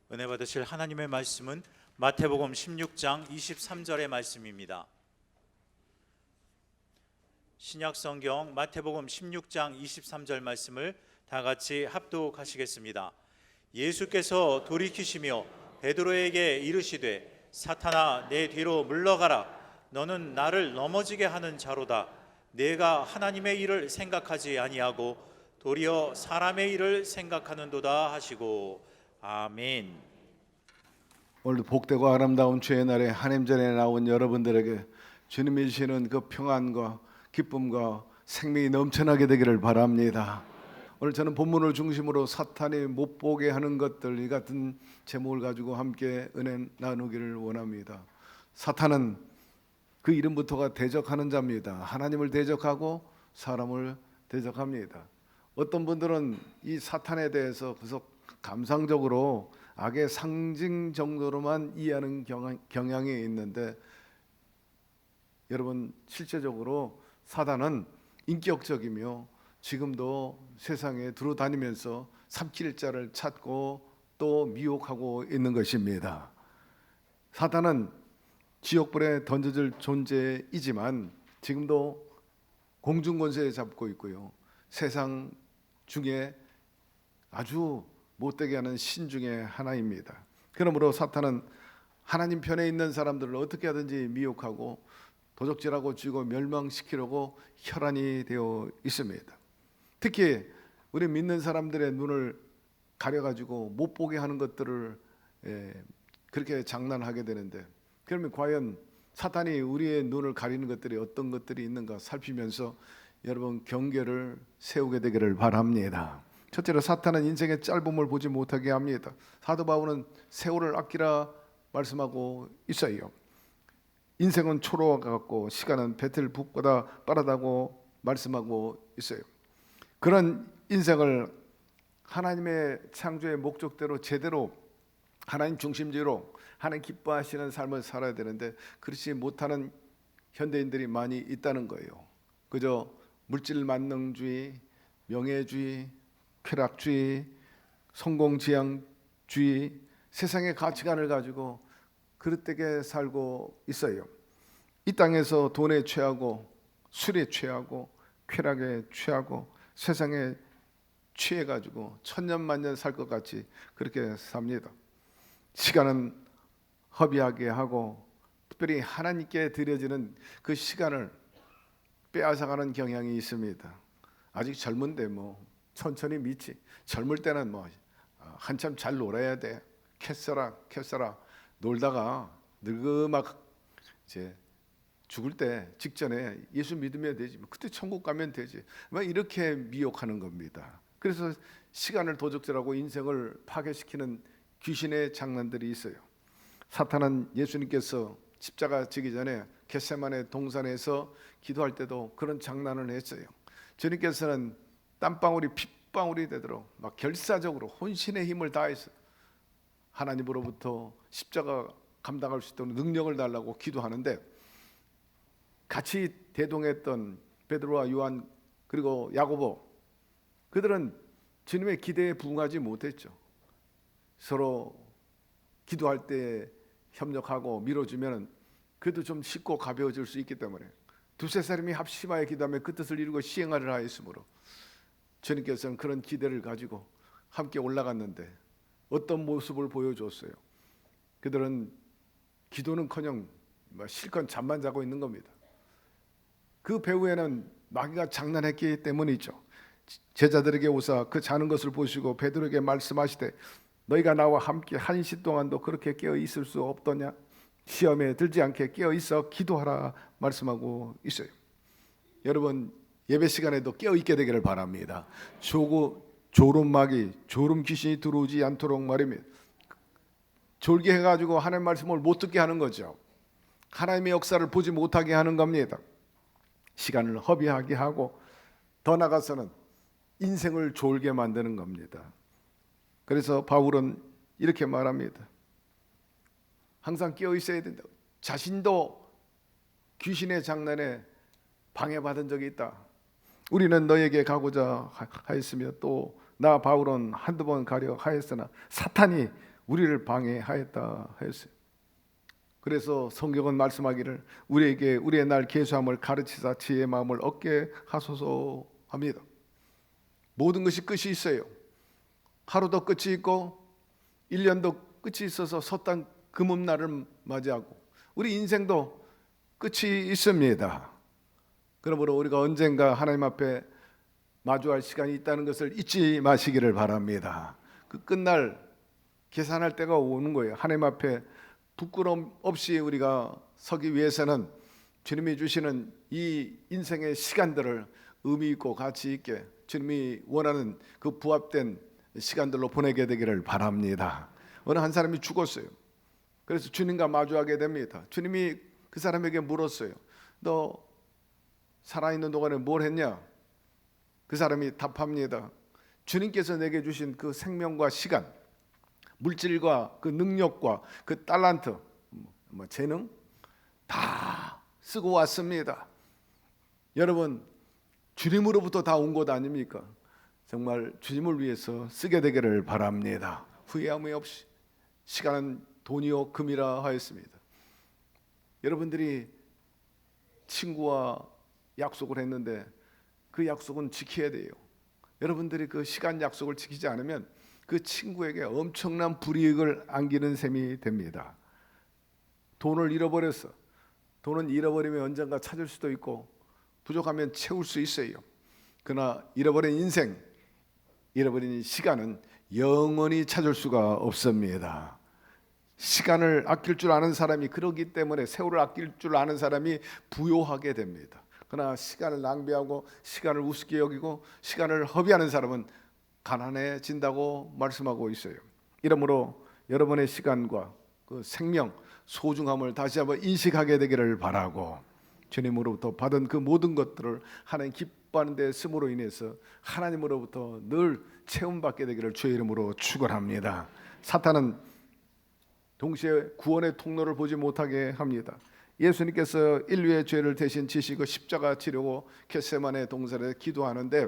은혜 받으실 하나님의 말씀은 마태복음 16장 23절의 말씀입니다. 신약성경 마태복음 16장 23절 말씀을 다 같이 합독하시겠습니다. 예수께서 돌이키시며 베드로에게 이르시되 사탄아 내 뒤로 물러가라. 너는 나를 넘어지게 하는 자로다. 내가 하나님의 일을 생각하지 아니하고 도리어 사람의 일을 생각하는도다 하시고 아멘. 오늘도 복되고 아름다운 주의 날에 하나님 전에 나온 여러분들에게 주님이 주시는 그 평안과 기쁨과 생명이 넘쳐나게 되기를 바랍니다. 오늘 저는 본문을 중심으로 사탄이 못 보게 하는 것들, 이 같은 제목을 가지고 함께 은혜 나누기를 원합니다. 사탄은 그 이름부터가 대적하는 자입니다. 하나님을 대적하고 사람을 대적합니다. 어떤 분들은 이 사탄에 대해서 그래서 감상적으로 악의 상징 정도로만 이해하는 경향이 있는데, 여러분 실제적으로 사단은 인격적이며 지금도 세상에 두루다니면서 삼킬 자를 찾고 또 미혹하고 있는 것입니다. 사단은 지옥불에 던져질 존재이지만 지금도 공중권세 잡고 있고요, 세상 중에 아주 못되게 하는 신 중에 하나입니다. 그러므로 사탄은 하나님 편에 있는 사람들을 어떻게 하든지 미혹하고 도적질하고 죽이고 멸망시키려고 혈안이 되어 있습니다. 특히 우리 믿는 사람들의 눈을 가려가지고 못 보게 하는 것들을 그렇게 장난하게 되는데, 그러면 과연 사탄이 우리의 눈을 가리는 것들이 어떤 것들이 있는가 살피면서 여러분 경계를 세우게 되기를 바랍니다. 첫째로 사탄은 인생의 짧음을 보지 못하게 합니다. 사도 바울은 세월을 아끼라 말씀하고 있어요. 인생은 초로와 같고 시간은 배틀북보다 빠르다고 말씀하고 있어요. 그런 인생을 하나님의 창조의 목적대로 제대로 하나님 중심적으로 하나님 기뻐하시는 삶을 살아야 되는데 그렇지 못하는 현대인들이 많이 있다는 거예요. 그저 물질 만능주의, 명예주의, 쾌락주의, 성공지향주의, 세상의 가치관을 가지고 그릇되게 살고 있어요. 이 땅에서 돈에 취하고 술에 취하고 쾌락에 취하고 세상에 취해가지고 천년만년 살 것 같이 그렇게 삽니다. 시간은 허비하게 하고 특별히 하나님께 드려지는 그 시간을 빼앗아가는 경향이 있습니다. 아직 젊은데 뭐 천천히 미치. 젊을 때는 뭐 한참 잘 놀아야 돼. 캐서라 놀다가 늙으막 이제 죽을 때 직전에 예수 믿으면 되지. 그때 천국 가면 되지. 막 이렇게 미혹하는 겁니다. 그래서 시간을 도적질하고 인생을 파괴시키는 귀신의 장난들이 있어요. 사탄은 예수님께서 십자가 지기 전에 겟세마네 동산에서 기도할 때도 그런 장난을 했어요. 주님께서는 땀방울이 핏방울이 되도록 막 결사적으로 혼신의 힘을 다해서 하나님으로부터 십자가 감당할 수 있도록 능력을 달라고 기도하는데, 같이 대동했던 베드로와 요한 그리고 야고보, 그들은 주님의 기대에 부응하지 못했죠. 서로 기도할 때 협력하고 밀어주면 그래도 좀 쉽고 가벼워질 수 있기 때문에 두세 사람이 합심하여 기도하며 그 뜻을 이루고 시행하려 하였으므로 주님께서는 그런 기대를 가지고 함께 올라갔는데 어떤 모습을 보여줬어요? 그들은 기도는커녕 실컷 잠만 자고 있는 겁니다. 그 배후에는 마귀가 장난했기 때문이죠. 제자들에게 오사 그 자는 것을 보시고 베드로에게 말씀하시되 너희가 나와 함께 한시 동안도 그렇게 깨어 있을 수 없더냐? 시험에 들지 않게 깨어 있어 기도하라 말씀하고 있어요. 여러분 예배 시간에도 깨어 있게 되기를 바랍니다. 졸음마귀, 졸음 귀신이 들어오지 않도록 말입니다. 졸게 해가지고 하나님의 말씀을 못 듣게 하는 거죠. 하나님의 역사를 보지 못하게 하는 겁니다. 시간을 허비하게 하고 더 나아가서는 인생을 졸게 만드는 겁니다. 그래서 바울은 이렇게 말합니다. 항상 깨어 있어야 된다. 자신도 귀신의 장난에 방해받은 적이 있다. 우리는 너에게 가고자 하였으며 또 나 바울은 한두 번 가려 하였으나 사탄이 우리를 방해하였다 하였어요. 그래서 성경은 말씀하기를 우리에게 우리의 날 계수함을 가르치사 지혜의 마음을 얻게 하소서 합니다. 모든 것이 끝이 있어요. 하루도 끝이 있고 1년도 끝이 있어서 섣단 금음날을 맞이하고 우리 인생도 끝이 있습니다. 그러므로 우리가 언젠가 하나님 앞에 마주할 시간이 있다는 것을 잊지 마시기를 바랍니다. 그 끝날 계산할 때가 오는 거예요. 하나님 앞에 부끄러움 없이 우리가 서기 위해서는 주님이 주시는 이 인생의 시간들을 의미 있고 가치 있게 주님이 원하는 그 부합된 시간들로 보내게 되기를 바랍니다. 어느 한 사람이 죽었어요. 그래서 주님과 마주하게 됩니다. 주님이 그 사람에게 물었어요. 너 살아있는 동안에 뭘 했냐? 그 사람이 답합니다. 주님께서 내게 주신 그 생명과 시간, 물질과 그 능력과 그 달란트, 재능 다 쓰고 왔습니다. 여러분, 주님으로부터 다 온 것 아닙니까? 정말 주님을 위해서 쓰게 되기를 바랍니다. 후회함이 없이. 시간은 돈이요 금이라 하였습니다. 여러분들이 친구와 약속을 했는데 그 약속은 지켜야 돼요. 여러분들이 그 시간 약속을 지키지 않으면 그 친구에게 엄청난 불이익을 안기는 셈이 됩니다. 돈을 잃어버렸어. 돈은 잃어버리면 언젠가 찾을 수도 있고 부족하면 채울 수 있어요. 그러나 잃어버린 인생, 잃어버린 시간은 영원히 찾을 수가 없습니다. 시간을 아낄 줄 아는 사람이, 그러기 때문에 세월을 아낄 줄 아는 사람이 부요하게 됩니다. 그러나 시간을 낭비하고 시간을 우습게 여기고 시간을 허비하는 사람은 가난해진다고 말씀하고 있어요. 이러므로 여러분의 시간과 그 생명 소중함을 다시 한번 인식하게 되기를 바라고, 주님으로부터 받은 그 모든 것들을 하나님 기뻐하는 데 쓰므로 인해서 하나님으로부터 늘 체험받게 되기를 주의 이름으로 축원합니다. 사탄은 동시에 구원의 통로를 보지 못하게 합니다. 예수님께서 인류의 죄를 대신 지시고 십자가 지려고 겟세마네 동산에 기도하는데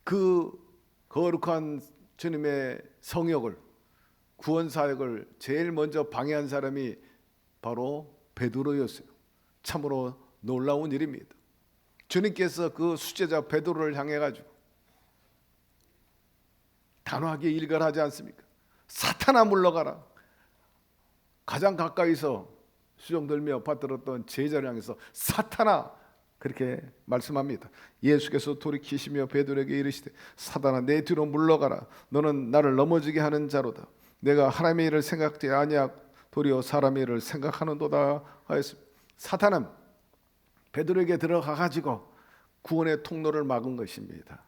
그 거룩한 주님의 성역을, 구원 사역을 제일 먼저 방해한 사람이 바로 베드로였어요. 참으로 놀라운 일입니다. 주님께서 그 수제자 베드로를 향해 가지고 단호하게 일갈하지 않습니까? 사탄아 물러가라. 가장 가까이서 수종들며 받들었던 제자를 향해서 사탄아, 그렇게 말씀합니다. 예수께서 돌이키시며 베드로에게 이르시되 사탄아 내 뒤로 물러가라. 너는 나를 넘어지게 하는 자로다. 내가 하나님의 일을 생각지 아니하 도리어 사람의 일을 생각하는도다 하였습니다. 사탄은 베드로에게 들어가 가지고 구원의 통로를 막은 것입니다.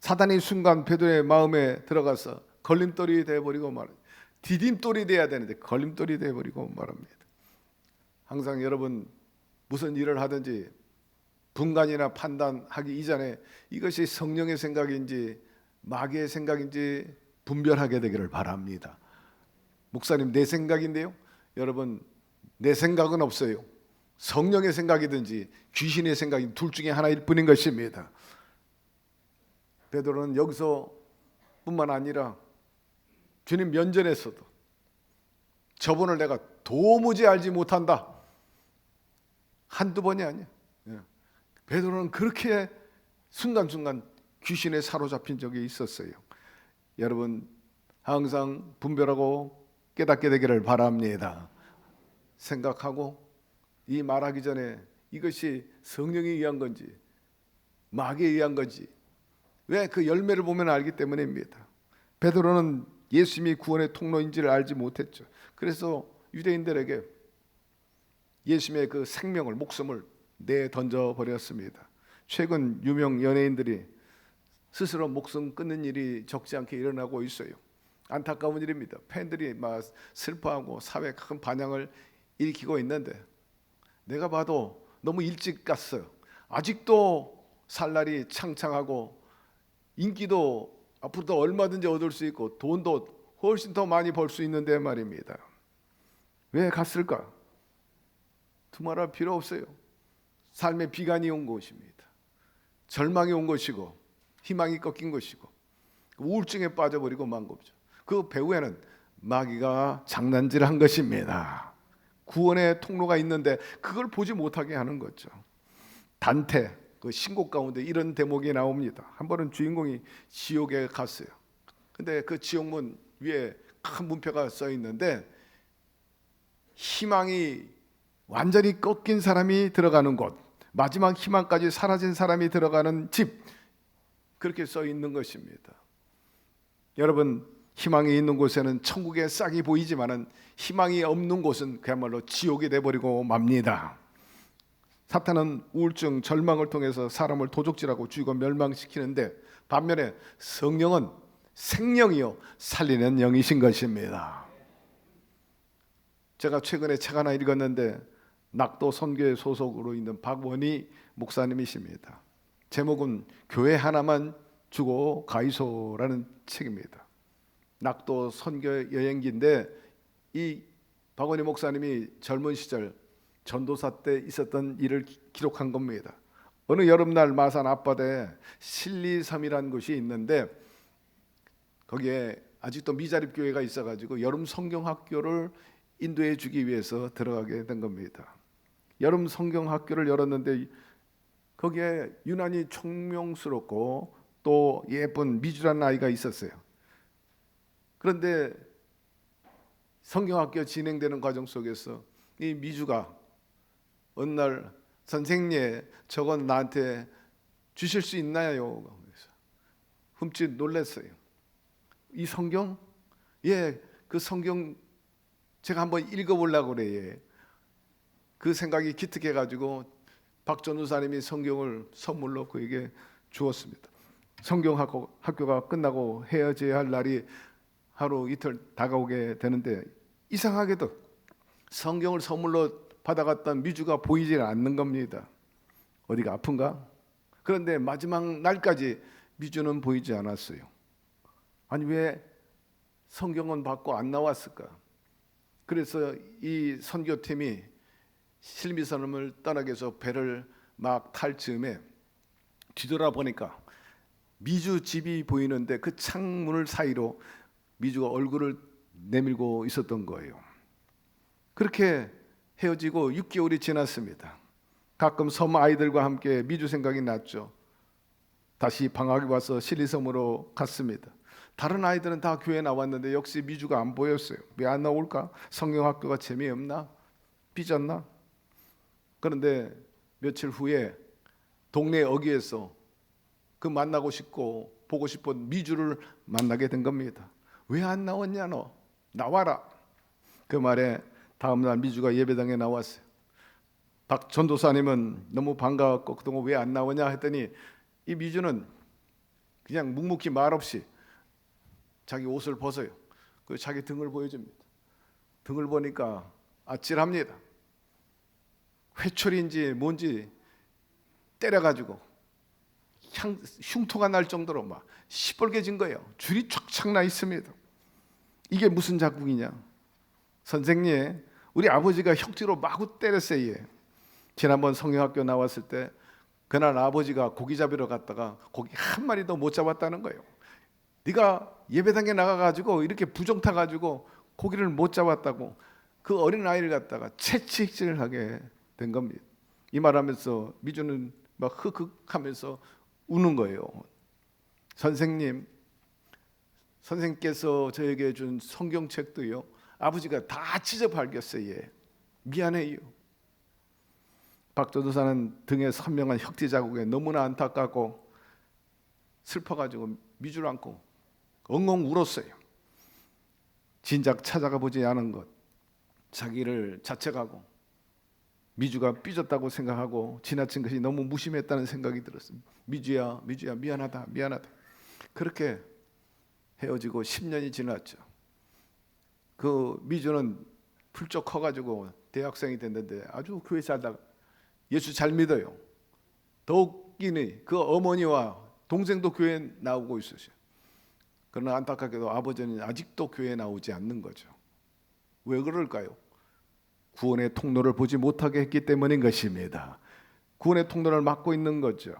사탄이 순간 베드로의 마음에 들어가서 걸림돌이 되어버리고 말합니다. 디딤돌이 돼야 되는데 걸림돌이 되어버리고 말합니다. 항상 여러분 무슨 일을 하든지 분간이나 판단하기 이전에 이것이 성령의 생각인지 마귀의 생각인지 분별하게 되기를 바랍니다. 목사님 내 생각인데요. 여러분 내 생각은 없어요. 성령의 생각이든지 귀신의 생각이 둘 중에 하나일 뿐인 것입니다. 베드로는 여기서 뿐만 아니라 주님 면전에서도 저분을 내가 도무지 알지 못한다. 한두 번이 아니야. 베드로는 그렇게 순간순간 귀신에 사로잡힌 적이 있었어요. 여러분 항상 분별하고 깨닫게 되기를 바랍니다. 생각하고 이 말하기 전에 이것이 성령에 의한 건지 마귀에 의한 건지, 왜 그 열매를 보면 알기 때문입니다. 베드로는 예수님이 구원의 통로인지를 알지 못했죠. 그래서 유대인들에게 예수님의 그 생명을, 목숨을 내던져 버렸습니다. 최근 유명 연예인들이 스스로 목숨 끊는 일이 적지 않게 일어나고 있어요. 안타까운 일입니다. 팬들이 막 슬퍼하고 사회에 큰 반향을 일으키고 있는데 내가 봐도 너무 일찍 갔어요. 아직도 살 날이 창창하고 인기도 앞으로도 얼마든지 얻을 수 있고 돈도 훨씬 더 많이 벌 수 있는데 말입니다. 왜 갔을까? 두말할 필요 없어요. 삶의 비관이 온 것입니다. 절망이 온 것이고 희망이 꺾인 것이고 우울증에 빠져버리고 만 거죠. 그 배후에는 마귀가 장난질한 것입니다. 구원의 통로가 있는데 그걸 보지 못하게 하는 거죠. 단테 그 신곡 가운데 이런 대목이 나옵니다. 한 번은 주인공이 지옥에 갔어요. 근데 그 지옥문 위에 큰 문표가 써 있는데 희망이 완전히 꺾인 사람이 들어가는 곳, 마지막 희망까지 사라진 사람이 들어가는 집, 그렇게 써 있는 것입니다. 여러분, 희망이 있는 곳에는 천국의 싹이 보이지만은 희망이 없는 곳은 그야말로 지옥이 돼버리고 맙니다. 사탄은 우울증, 절망을 통해서 사람을 도적질하고 죽이고 멸망시키는데 반면에 성령은 생명이요 살리는 영이신 것입니다. 제가 최근에 책 하나 읽었는데 낙도 선교회 소속으로 있는 박원희 목사님이십니다. 제목은 교회 하나만 주고 가이소라는 책입니다. 낙도 선교 여행기인데 이 박원희 목사님이 젊은 시절 전도사 때 있었던 일을 기록한 겁니다. 어느 여름날 마산 앞바다에 신리섬이라는 곳이 있는데 거기에 아직도 미자립 교회가 있어가지고 여름 성경학교를 인도해 주기 위해서 들어가게 된 겁니다. 여름 성경학교를 열었는데 거기에 유난히 총명스럽고 또 예쁜 미주라는 아이가 있었어요. 그런데 성경학교 진행되는 과정 속에서 이 미주가 어느 날 선생님 저건 나한테 주실 수 있나요? 그래서 흠칫 놀랐어요. 이 성경? 예, 그 성경 제가 한번 읽어보려고 그래요. 그 생각이 기특해가지고 박 전도사님이 성경을 선물로 그에게 주었습니다. 성경학교가 끝나고 헤어져야 할 날이 하루 이틀 다가오게 되는데 이상하게도 성경을 선물로 받아갔던 미주가 보이질 않는 겁니다. 어디가 아픈가? 그런데 마지막 날까지 미주는 보이지 않았어요. 아니 왜 성경은 받고 안 나왔을까? 그래서 이 선교팀이 실미선을 떠나기 위해서 배를 막 탈 즈음에 뒤돌아보니까 미주 집이 보이는데 그 창문을 사이로 미주가 얼굴을 내밀고 있었던 거예요. 그렇게 헤어지고 6개월이 지났습니다. 가끔 섬 아이들과 함께 미주 생각이 났죠. 다시 방학이 와서 신리섬으로 갔습니다. 다른 아이들은 다 교회 나왔는데 역시 미주가 안 보였어요. 왜 안 나올까? 성경학교가 재미없나? 삐졌나? 그런데 며칠 후에 동네 어귀에서 그 만나고 싶고 보고 싶은 미주를 만나게 된 겁니다. 왜 안 나왔냐 너? 나와라. 그 말에 다음날 미주가 예배당에 나왔어요. 박 전도사님은 너무 반가웠고 그동안 왜 안 나오냐 했더니 이 미주는 그냥 묵묵히 말없이 자기 옷을 벗어요. 그 자기 등을 보여줍니다. 등을 보니까 아찔합니다. 회초리인지 뭔지 때려가지고 흉터가 날 정도로 막 시뻘개진 거예요. 줄이 쫙쫙 나 있습니다. 이게 무슨 자국이냐? 선생님, 우리 아버지가 혁지로 마구 때렸어요. 지난번 성경학교 나왔을 때 그날 아버지가 고기 잡으러 갔다가 고기 한 마리도 못 잡았다는 거예요. 네가 예배당에 나가가지고 이렇게 부정 타가지고 고기를 못 잡았다고 그 어린 아이를 갖다가 채찍질을 하게 된 겁니다. 이 말하면서 미주는 막 흑흑하면서 우는 거예요. 선생님께서 저에게 준 성경책도요 아버지가 다 찢어밟겼어요. 미안해요. 박 전도사는 등에 선명한 혁지 자국에 너무나 안타깝고 슬퍼가지고 미주를 안고 엉엉 울었어요. 진작 찾아가 보지 않은 것, 자기를 자책하고 미주가 삐졌다고 생각하고 지나친 것이 너무 무심했다는 생각이 들었습니다. 미주야 미안하다. 그렇게 헤어지고 10년이 지났죠. 그 미주는 훌쩍 커가지고 대학생이 됐는데 아주 교회 살다가 예수 잘 믿어요. 더욱 웃기니 그 어머니와 동생도 교회에 나오고 있으셔요. 그러나 안타깝게도 아버지는 아직도 교회에 나오지 않는 거죠. 왜 그럴까요? 구원의 통로를 보지 못하게 했기 때문인 것입니다. 구원의 통로를 막고 있는 거죠.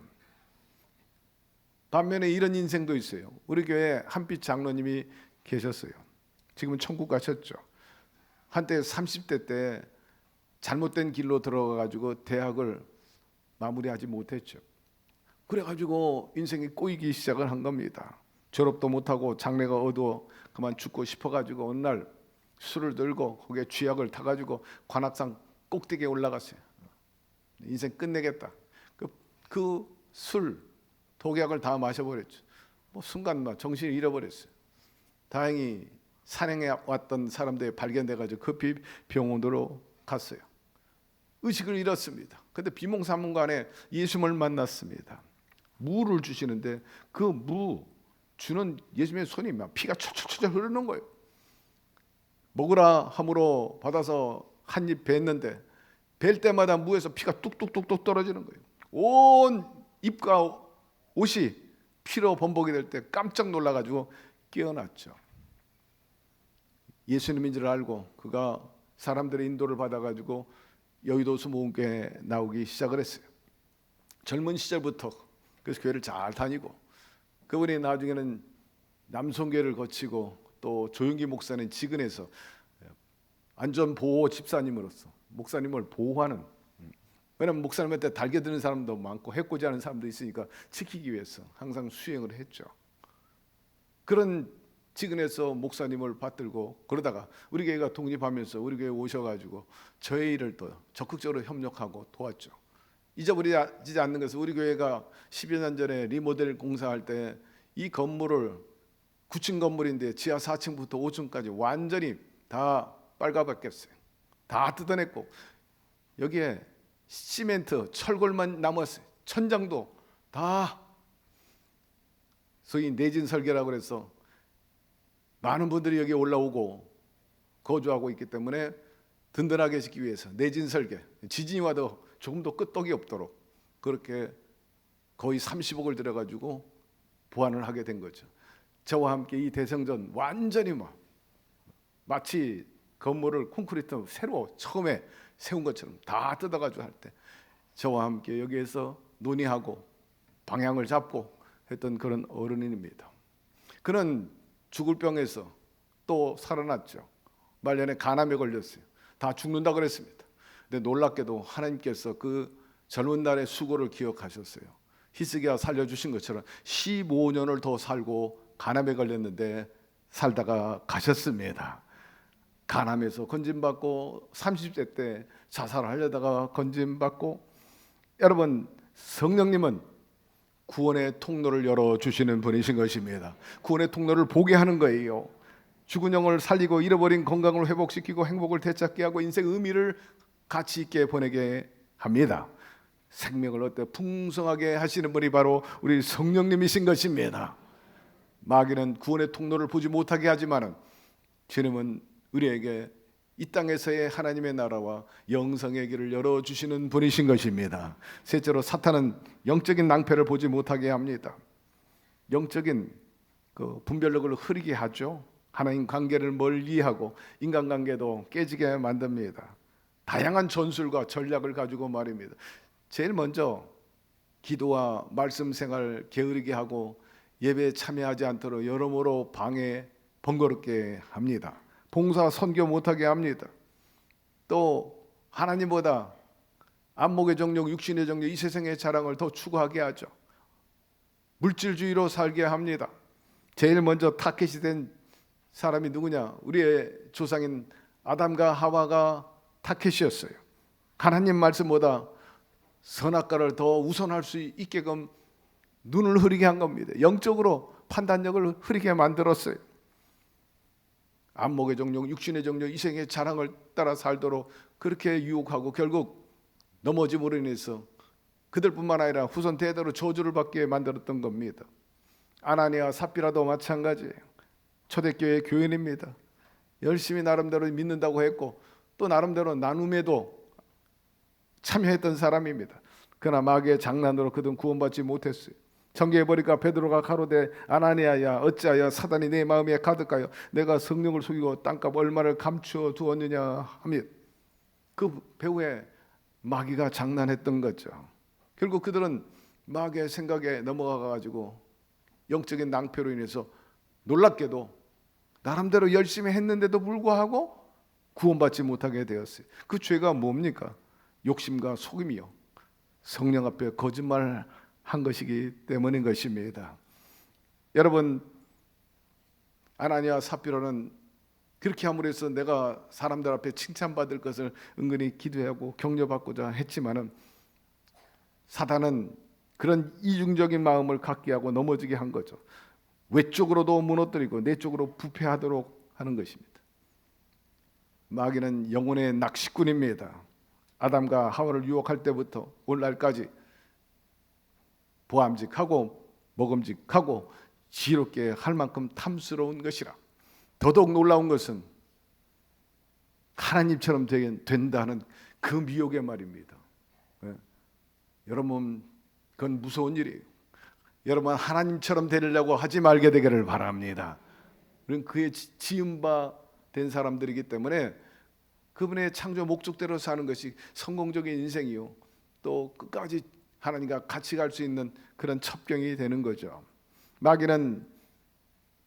반면에 이런 인생도 있어요. 우리 교회 한빛 장로님이 계셨어요. 지금은 천국 가셨죠. 한때 30대 때 잘못된 길로 들어가가지고 대학을 마무리하지 못했죠. 그래가지고 인생이 꼬이기 시작을 한 겁니다. 졸업도 못하고 장래가 어두워 그만 죽고 싶어가지고 어느 날 술을 들고 거기에 쥐약을 타가지고 관악산 꼭대기에 올라갔어요. 인생 끝내겠다. 그 술 독약을 다 마셔버렸죠. 뭐 순간 막 정신을 잃어버렸어요. 다행히 산행에 왔던 사람들이 발견돼가지고 급히 병원으로 갔어요. 의식을 잃었습니다. 근데 비몽사몽간에 예수님을 만났습니다. 무를 주시는데 그 무 주는 예수님의 손이 막 피가 철철철 흐르는 거예요. 먹으라 함으로 받아서 한 입 뱉는데 뵐 때마다 무에서 피가 뚝뚝뚝뚝 떨어지는 거예요. 온 입과 옷이 피로 범벅이 될 때 깜짝 놀라가지고 깨어났죠. 예수님인 줄 알고 그가 사람들의 인도를 받아가지고 여의도 수목원교회에 나오기 시작을 했어요. 젊은 시절부터 그래서 교회를 잘 다니고 그분이 나중에는 남성교회를 거치고 또 조용기 목사는 지근해서 안전보호 집사님으로서 목사님을 보호하는, 왜냐하면 목사님한테 달겨드는 사람도 많고 해코지 하는 사람도 있으니까 지키기 위해서 항상 수행을 했죠. 그런 지근해서 목사님을 받들고 그러다가 우리 교회가 독립하면서 우리 교회 오셔가지고 저의 일을 또 적극적으로 협력하고 도왔죠. 잊어버리지 않는 것은 우리 교회가 10여 년 전에 리모델 공사할 때 이 건물을 9층 건물인데 지하 4층부터 5층까지 완전히 다 빨가벗겼어요. 다 뜯어냈고 여기에 시멘트, 철골만 남았어요. 천장도 다 소위 내진 설계라고 해서 많은 분들이 여기 올라오고 거주하고 있기 때문에 든든하게 짓기 위해서 내진 설계, 지진이 와도 조금도 끄떡이 없도록 그렇게 거의 30억을 들여가지고 보완을 하게 된 거죠. 저와 함께 이 대성전 완전히 마치 건물을 콘크리트 새로 처음에 세운 것처럼 다 뜯어가지고 할 때 저와 함께 여기에서 논의하고 방향을 잡고 했던 그런 어른입니다. 그는 죽을 병에서 또 살아났죠. 말년에 간암에 걸렸어요. 다 죽는다 그랬습니다. 근데 놀랍게도 하나님께서 그 젊은 날의 수고를 기억하셨어요. 히스기야 살려주신 것처럼 15년을 더 살고 간암에 걸렸는데 살다가 가셨습니다. 간암에서 건진받고 30대 때 자살하려다가 건진받고, 여러분 성령님은 구원의 통로를 열어주시는 분이신 것입니다. 구원의 통로를 보게 하는 거예요. 죽은 영을 살리고 잃어버린 건강을 회복시키고 행복을 되찾게 하고 인생 의미를 가치 있게 보내게 합니다. 생명을 어때 풍성하게 하시는 분이 바로 우리 성령님이신 것입니다. 마귀는 구원의 통로를 보지 못하게 하지만은 주님은 우리에게 이 땅에서의 하나님의 나라와 영성의 길을 열어주시는 분이신 것입니다. 셋째로 사탄은 영적인 낭패를 보지 못하게 합니다. 영적인 그 분별력을 흐리게 하죠. 하나님 관계를 멀리하고 인간관계도 깨지게 만듭니다. 다양한 전술과 전략을 가지고 말입니다. 제일 먼저 기도와 말씀 생활 게으르게 하고 예배에 참여하지 않도록 여러모로 방해 번거롭게 합니다. 봉사 선교 못하게 합니다. 또 하나님보다 안목의 정욕, 육신의 정욕, 이 세상의 자랑을 더 추구하게 하죠. 물질주의로 살게 합니다. 제일 먼저 타켓이 된 사람이 누구냐? 우리의 조상인 아담과 하와가 타켓이었어요. 하나님 말씀보다 선악과를 더 우선할 수 있게끔 눈을 흐리게 한 겁니다. 영적으로 판단력을 흐리게 만들었어요. 안목의 정욕, 육신의 정욕, 이생의 자랑을 따라 살도록 그렇게 유혹하고 결국 넘어짐으로 인해서 그들뿐만 아니라 후손 대대로 저주를 받게 만들었던 겁니다. 아나니아 삽비라도 마찬가지예요. 초대교회 교인입니다. 열심히 나름대로 믿는다고 했고 또 나름대로 나눔에도 참여했던 사람입니다. 그러나 마귀의 장난으로 그들은 구원받지 못했어요. 정죄해버리니까 베드로가 가로되 아나니아야 어찌하여 사단이 내 마음에 가득하여 내가 성령을 속이고 땅값 얼마를 감추어 두었느냐 하며 그 배후에 마귀가 장난했던 거죠. 결국 그들은 마귀의 생각에 넘어가 가지고 영적인 낭패로 인해서 놀랍게도 나름대로 열심히 했는데도 불구하고 구원받지 못하게 되었어요. 그 죄가 뭡니까? 욕심과 속임이요, 성령 앞에 거짓말을 한 것이기 때문인 것입니다. 여러분, 아나니아 삽비라는 그렇게 함으로 해서 내가 사람들 앞에 칭찬받을 것을 은근히 기도하고 격려받고자 했지만은 사단은 그런 이중적인 마음을 갖게 하고 넘어지게 한 거죠. 외적으로도 무너뜨리고 내적으로 부패하도록 하는 것입니다. 마귀는 영혼의 낚시꾼입니다. 아담과 하와를 유혹할 때부터 오늘날까지 보암직하고 먹음직하고 지혜롭게 할 만큼 탐스러운 것이라. 더더욱 놀라운 것은 하나님처럼 된다는 그 미혹의 말입니다. 여러분, 그건 무서운 일이에요. 여러분, 하나님처럼 되려고 하지 말게 되기를 바랍니다. 그의 지은 바 된 사람들이기 때문에 그분의 창조 목적대로 사는 것이 성공적인 인생이요, 또 끝까지 하나님과 같이 갈 수 있는 그런 첩경이 되는 거죠. 마귀는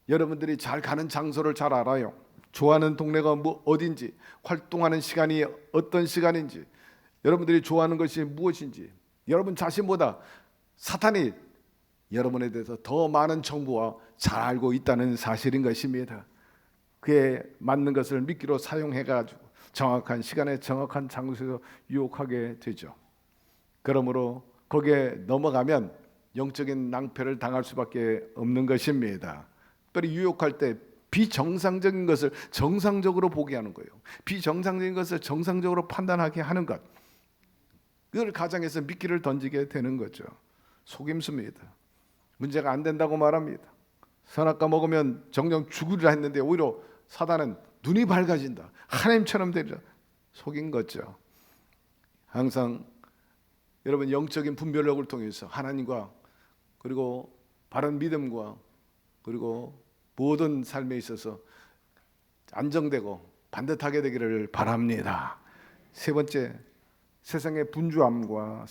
여러분들이 잘 가는 장소를 잘 알아요. 좋아하는 동네가 어딘지, 활동하는 시간이 어떤 시간인지, 여러분들이 좋아하는 것이 무엇인지, 여러분 자신보다 사탄이 여러분에 대해서 더 많은 정보와 잘 알고 있다는 사실인 것입니다. 그에 맞는 것을 미끼로 사용해가지고 정확한 시간에 정확한 장소에서 유혹하게 되죠. 그러므로 거기에 넘어가면 영적인 낭패를 당할 수밖에 없는 것입니다. 특별히 유혹할 때 비정상적인 것을 정상적으로 보게 하는 거예요. 비정상적인 것을 정상적으로 판단하게 하는 것, 그걸 가장해서 미끼를 던지게 되는 거죠. 속임수입니다. 문제가 안 된다고 말합니다. 선악과 먹으면 정령 죽으리라 했는데 오히려 사단은 눈이 밝아진다, 하나님처럼 되리라, 속인 거죠. 항상 여러분, 영적인 분별력을 통해서 하나님과 그리고 바른 믿음과 그리고 모든 삶에 있어서 안정되고 반듯하게 되기를 바랍니다. 세 번째, 세상의 분주함과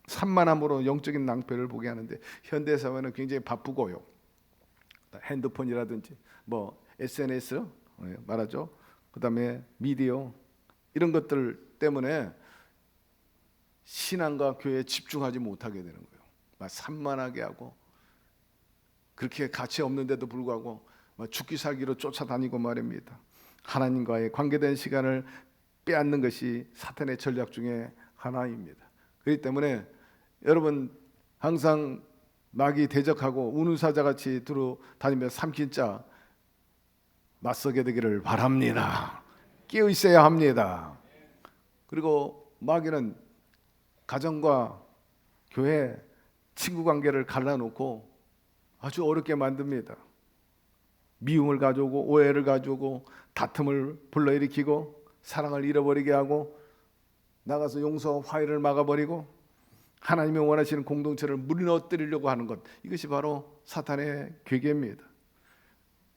산만함으로 영적인 낭패를 보게 하는데, 현대 사회는 굉장히 바쁘고요, 핸드폰이라든지 SNS 말하죠, 그 다음에 미디어, 이런 것들 때문에 신앙과 교회에 집중하지 못하게 되는 거예요. 막 산만하게 하고, 그렇게 가치 없는데도 불구하고 막 죽기 살기로 쫓아다니고 말입니다. 하나님과의 관계된 시간을 빼앗는 것이 사탄의 전략 중에 하나입니다. 그렇기 때문에 여러분, 항상 마귀 대적하고 우는 사자같이 두루 다니며 삼킨 자 맞서게 되기를 바랍니다. 깨어 있어야 합니다. 그리고 마귀는 가정과 교회, 친구 관계를 갈라놓고 아주 어렵게 만듭니다. 미움을 가져오고 오해를 가져오고 다툼을 불러일으키고 사랑을 잃어버리게 하고 나가서 용서와 화해를 막아버리고 하나님이 원하시는 공동체를 무너뜨리려고 하는 것, 이것이 바로 사탄의 괴계입니다.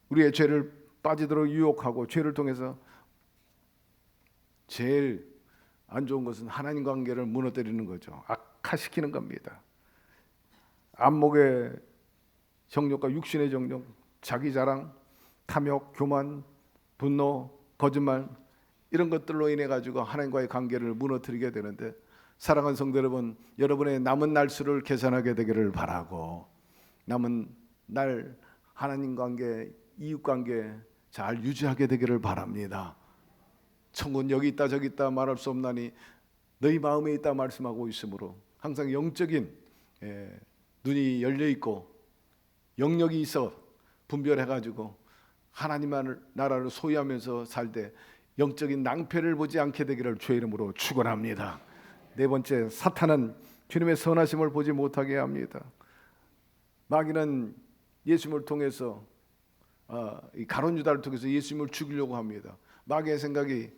우리의 죄를 빠지도록 유혹하고 죄를 통해서 제일 안 좋은 것은 하나님 관계를 무너뜨리는 거죠. 악화시키는 겁니다. 안목의 정욕과 육신의 정욕, 자기 자랑, 탐욕, 교만, 분노, 거짓말, 이런 것들로 인해 가지고 하나님과의 관계를 무너뜨리게 되는데, 사랑하는 성도 여러분, 여러분의 남은 날수를 계산하게 되기를 바라고, 남은 날 하나님 관계, 이웃 관계 잘 유지하게 되기를 바랍니다. 천국은 여기 있다 저기 있다 말할 수 없나니 너희 마음에 있다 말씀하고 있으므로, 항상 영적인 눈이 열려 있고 영역이 있어 분별해가지고 하나님 나라를 소유하면서 살 때 영적인 낭패를 보지 않게 되기를 주의 이름으로 축원합니다. 네 번째, 사탄은 주님의 선하심을 보지 못하게 합니다. 마귀는 예수님을 통해서 이 가룟 유다를 통해서 예수님을 죽이려고 합니다. 마귀의 생각이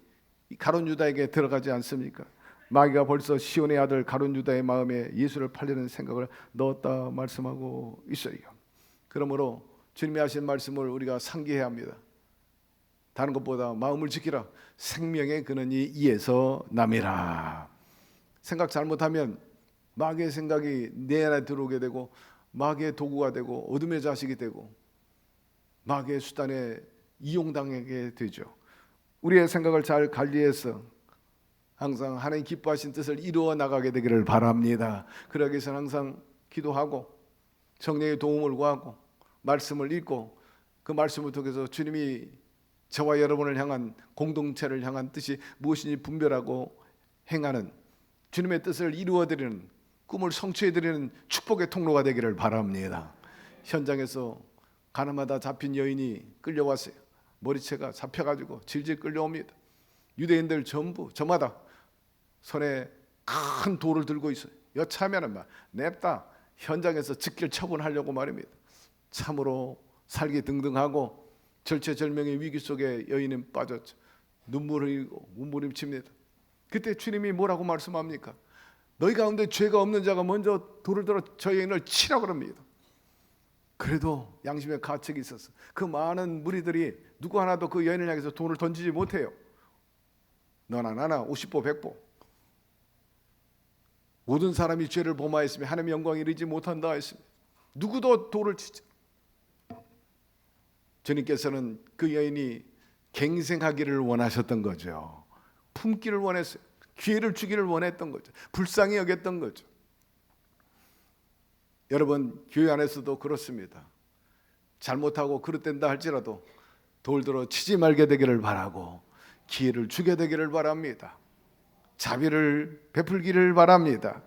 이 가룟 유다에게 들어가지 않습니까? 마귀가 벌써 시온의 아들 가룟 유다의 마음에 예수를 팔려는 생각을 넣었다 말씀하고 있어요. 그러므로 주님이 하신 말씀을 우리가 상기해야 합니다. 다른 것보다 마음을 지키라. 생명의 근원이 이에서 남이라. 생각 잘못하면 마귀의 생각이 내 안에 들어오게 되고 마귀의 도구가 되고 어둠의 자식이 되고 마귀의 수단에 이용당하게 되죠. 우리의 생각을 잘 관리해서 항상 하나님 기뻐하신 뜻을 이루어 나가게 되기를 바랍니다. 그러기 위해서는 항상 기도하고 성령의 도움을 구하고 말씀을 읽고 그 말씀을 통해서 주님이 저와 여러분을 향한 공동체를 향한 뜻이 무엇인지 분별하고 행하는 주님의 뜻을 이루어드리는 꿈을 성취해드리는 축복의 통로가 되기를 바랍니다. 현장에서 가나마다 잡힌 여인이 끌려왔어요. 머리채가 잡혀가지고 질질 끌려옵니다. 유대인들 전부 저마다 손에 큰 돌을 들고 있어요. 여차하면 막 냅다 현장에서 즉결 처분하려고 말입니다. 참으로 살기 등등하고 절체절명의 위기 속에 여인은 빠졌죠. 눈물을 흘리고 몸부림칩니다. 그때 주님이 뭐라고 말씀합니까? 너희 가운데 죄가 없는 자가 먼저 돌을 들어 저 여인을 치라 그럽니다. 그래도 양심의 가책이 있었어. 그 많은 무리들이 누구 하나도 그 여인을 향해서 돌을 던지지 못해요. 너나 나나 50보 100보 모든 사람이 죄를 범하였으며 하나님의 영광에 이르지 못한다 했습니다. 누구도 돌을 치지. 주님께서는 그 여인이 갱생하기를 원하셨던 거죠. 품기를 원했어요. 기회를 주기를 원했던 거죠. 불쌍히 여겼던 거죠. 여러분 교회 안에서도 그렇습니다. 잘못하고 그릇된다 할지라도 돌 들어 치지 말게 되기를 바라고 기회를 주게 되기를 바랍니다. 자비를 베풀기를 바랍니다.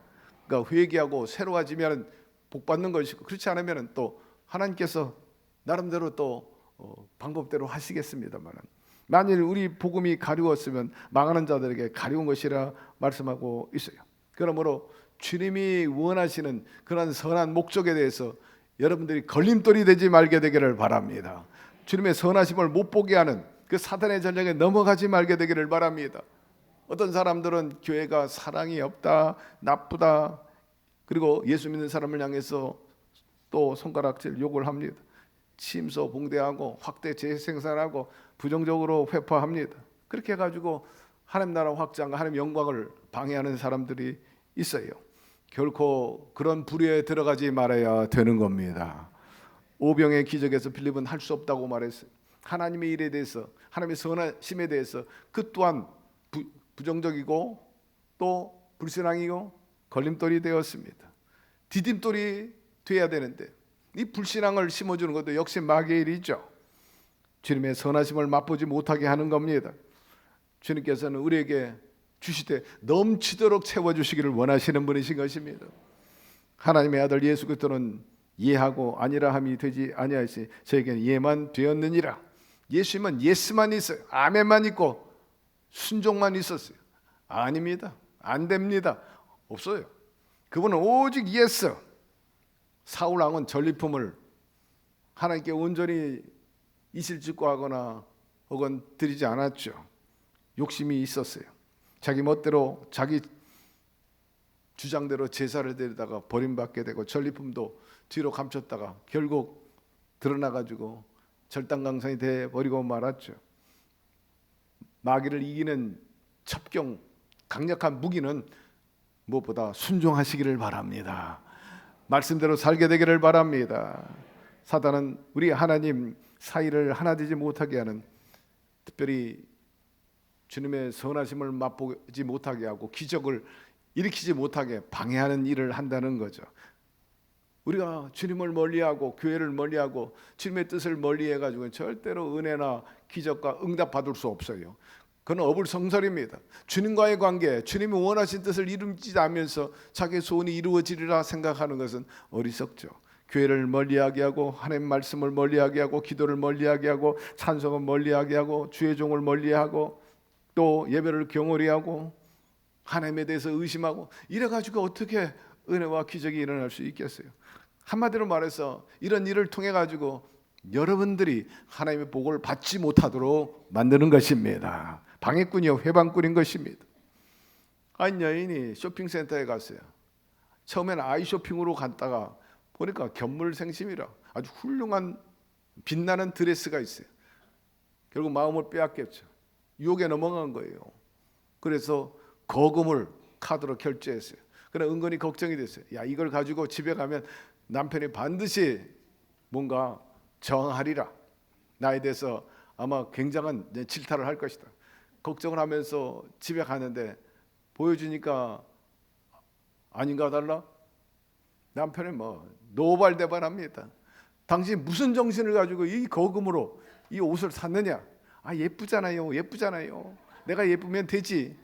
그러니까 회개하고 새로워지면 복 받는 것이고 그렇지 않으면 또 하나님께서 나름대로 또 방법대로 하시겠습니다만 만일 우리 복음이 가리웠으면 망하는 자들에게 가리운 것이라 말씀하고 있어요. 그러므로 주님이 원하시는 그런 선한 목적에 대해서 여러분들이 걸림돌이 되지 말게 되기를 바랍니다. 주님의 선하심을 못 보게 하는 그 사단의 전략에 넘어가지 말게 되기를 바랍니다. 어떤 사람들은 교회가 사랑이 없다, 나쁘다, 그리고 예수 믿는 사람을 향해서 또 손가락질 욕을 합니다. 침소 봉대하고 확대 재생산하고 부정적으로 회파합니다. 그렇게 해가지고 하나님 나라 확장과 하나님 영광을 방해하는 사람들이 있어요. 결코 그런 불의에 들어가지 말아야 되는 겁니다. 오병의 기적에서 빌립은 할 수 없다고 말했어요. 하나님의 일에 대해서 하나님의 선하심에 대해서 그 또한 부정적이고 또 불신앙이고 걸림돌이 되었습니다. 디딤돌이 돼야 되는데 이 불신앙을 심어주는 것도 역시 마귀의 일이죠. 주님의 선하심을 맛보지 못하게 하는 겁니다. 주님께서는 우리에게 주시되 넘치도록 채워주시기를 원하시는 분이신 것입니다. 하나님의 아들 예수 그리스도는 예하고 아니라 함이 되지 아니하시니 저에게는 예만 되었느니라. 예수님은 예스만 있어요. 아멘만 있고 순종만 있었어요. 아닙니다. 안 됩니다. 없어요. 그분은 오직 예스. 사울 왕은 전리품을 하나님께 온전히 이실직고하거나 혹은 드리지 않았죠. 욕심이 있었어요. 자기 멋대로 자기 주장대로 제사를 드리다가 버림받게 되고 전리품도 뒤로 감췄다가 결국 드러나가지고 절단강산이 돼버리고 말았죠. 마귀를 이기는 첩경 강력한 무기는 무엇보다 순종하시기를 바랍니다. 말씀대로 살게 되기를 바랍니다. 사단은 우리 하나님 사이를 하나 되지 못하게 하는, 특별히 주님의 선하심을 맛보지 못하게 하고 기적을 일으키지 못하게 방해하는 일을 한다는 거죠. 우리가 주님을 멀리하고 교회를 멀리하고 주님의 뜻을 멀리해가지고 절대로 은혜나 기적과 응답 받을 수 없어요. 그건 어불성설입니다. 주님과의 관계, 주님이 원하신 뜻을 이루지 않으면서 자기의 소원이 이루어지리라 생각하는 것은 어리석죠. 교회를 멀리하게 하고 하나님 말씀을 멀리하게 하고 기도를 멀리하게 하고 찬송을 멀리하게 하고 주의 종을 멀리하고 또 예배를 경홀히 하고 하나님에 대해서 의심하고 이래가지고 어떻게 은혜와 기적이 일어날 수 있겠어요? 한마디로 말해서 이런 일을 통해 가지고 여러분들이 하나님의 복을 받지 못하도록 만드는 것입니다. 방해꾼이요 회방꾼인 것입니다. 한 여인이 쇼핑센터에 갔어요. 처음에는 아이 쇼핑으로 갔다가 보니까 견물생심이라 아주 훌륭한 빛나는 드레스가 있어요. 결국 마음을 빼앗겼죠. 유혹에 넘어간 거예요. 그래서 거금을 카드로 결제했어요. 그러나 은근히 걱정이 됐어요. 야, 이걸 가지고 집에 가면 남편이 반드시 뭔가 저항하리라. 나에 대해서 아마 굉장한 이제 질타를 할 것이다. 걱정을 하면서 집에 가는데 보여주니까 아닌가 달라? 남편이 뭐 노발대발합니다. 당신 무슨 정신을 가지고 이 거금으로 이 옷을 샀느냐? 아, 예쁘잖아요. 예쁘잖아요. 내가 예쁘면 되지.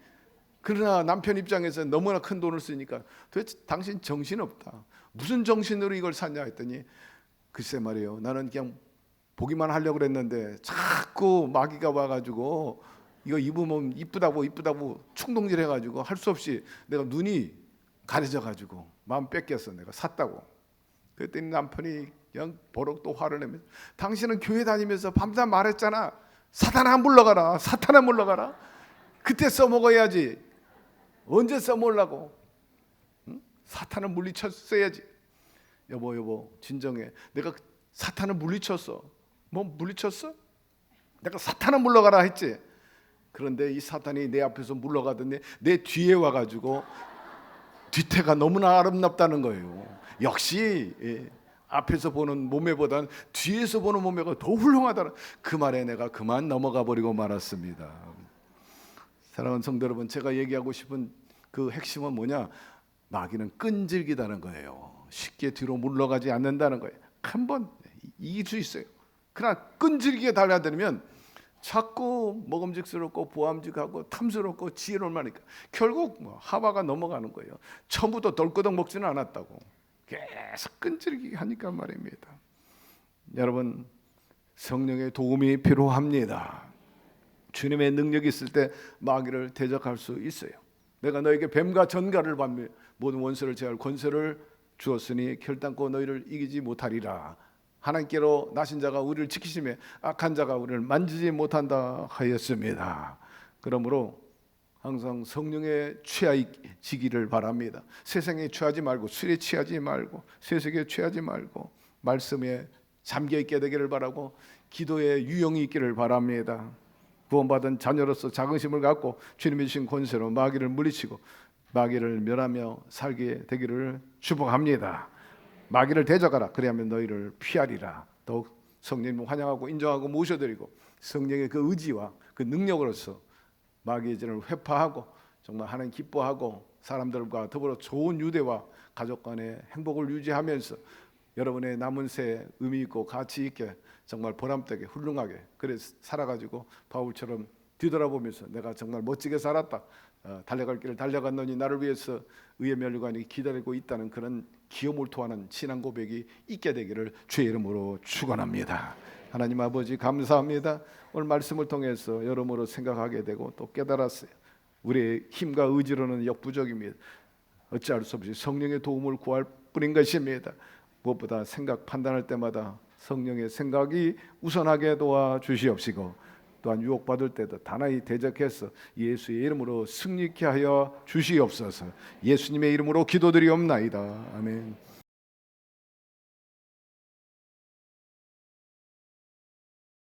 그러나 남편 입장에서 너무나 큰 돈을 쓰니까 도대체 당신 정신없다. 무슨 정신으로 이걸 샀냐 했더니 글쎄 말이에요. 나는 그냥 보기만 하려고 그랬는데 자꾸 마귀가 와가지고 이거 입으면 이쁘다고 충동질 해가지고 할 수 없이 내가 눈이 가려져가지고 마음 뺏겼어. 내가 샀다고. 그랬더니 남편이 그냥 버럭 또 화를 내면서 당신은 교회 다니면서 밤낮 말했잖아. 사탄아 물러가라. 사탄아 물러가라. 그때 써먹어야지. 언제 써먹으려고? 응? 사탄을 물리쳤어야지. 여보 진정해. 내가 사탄을 물리쳤어. 뭐 물리쳤어? 내가 사탄을 물러가라 했지. 그런데 이 사탄이 내 앞에서 물러가더니 내 뒤에 와가지고 뒤태가 너무나 아름답다는 거예요. 역시 앞에서 보는 몸매보다는 뒤에서 보는 몸매가 더 훌륭하다는 그 말에 내가 그만 넘어가 버리고 말았습니다. 사랑하는 성도 여러분, 제가 얘기하고 싶은 그 핵심은 뭐냐? 마귀는 끈질기다는 거예요. 쉽게 뒤로 물러가지 않는다는 거예요. 한번 이길 수 있어요. 그러나 끈질기게 달려들면 자꾸 먹음직스럽고 보암직하고 탐스럽고 지혜로운 말이니까 결국 뭐 하와가 넘어가는 거예요. 처음부터 덜끄덕 먹지는 않았다고. 계속 끈질기게 하니까 말입니다. 여러분, 성령의 도움이 필요합니다. 주님의 능력이 있을 때 마귀를 대적할 수 있어요. 내가 너에게 뱀과 전갈을 받며 모든 원수를 제할 권세를 주었으니 결단코 너희를 이기지 못하리라. 하나님께로 나신 자가 우리를 지키시며 악한 자가 우리를 만지지 못한다 하였습니다. 그러므로 항상 성령에 취하지기를 바랍니다. 세상에 취하지 말고, 술에 취하지 말고, 세속에 취하지 말고 말씀에 잠겨 있게 되기를 바라고 기도에 유용이 있기를 바랍니다. 구원받은 자녀로서 자긍심을 갖고 주님이 주신 권세로 마귀를 물리치고 마귀를 멸하며 살게 되기를 축복합니다. 마귀를 대적하라. 그리하면 너희를 피하리라. 더욱 성령님을 환영하고 인정하고 모셔드리고 성령의 그 의지와 그 능력으로서 마귀의 진을 회파하고 정말 하나님 기뻐하고 사람들과 더불어 좋은 유대와 가족 간의 행복을 유지하면서 여러분의 남은 새 의미 있고 가치 있게 정말 보람되게 훌륭하게 그래 살아가지고 바울처럼 뒤돌아보면서 내가 정말 멋지게 살았다. 달려갈 길을 달려갔노니 나를 위해서 의의 면류관이 기다리고 있다는 그런 기어몰토하는 신앙 고백이 있게 되기를 주의 이름으로 축원합니다. 하나님 아버지 감사합니다. 오늘 말씀을 통해서 여러모로 생각하게 되고 또 깨달았어요. 우리의 힘과 의지로는 역부족입니다. 어찌할 수 없이 성령의 도움을 구할 뿐인 것입니다. 무엇보다 생각 판단할 때마다 성령의 생각이 우선하게 도와주시옵시고 또한 유혹받을 때도 단호히 대적해서 예수의 이름으로 승리케 하여 주시옵소서. 예수님의 이름으로 기도드리옵나이다. 아멘.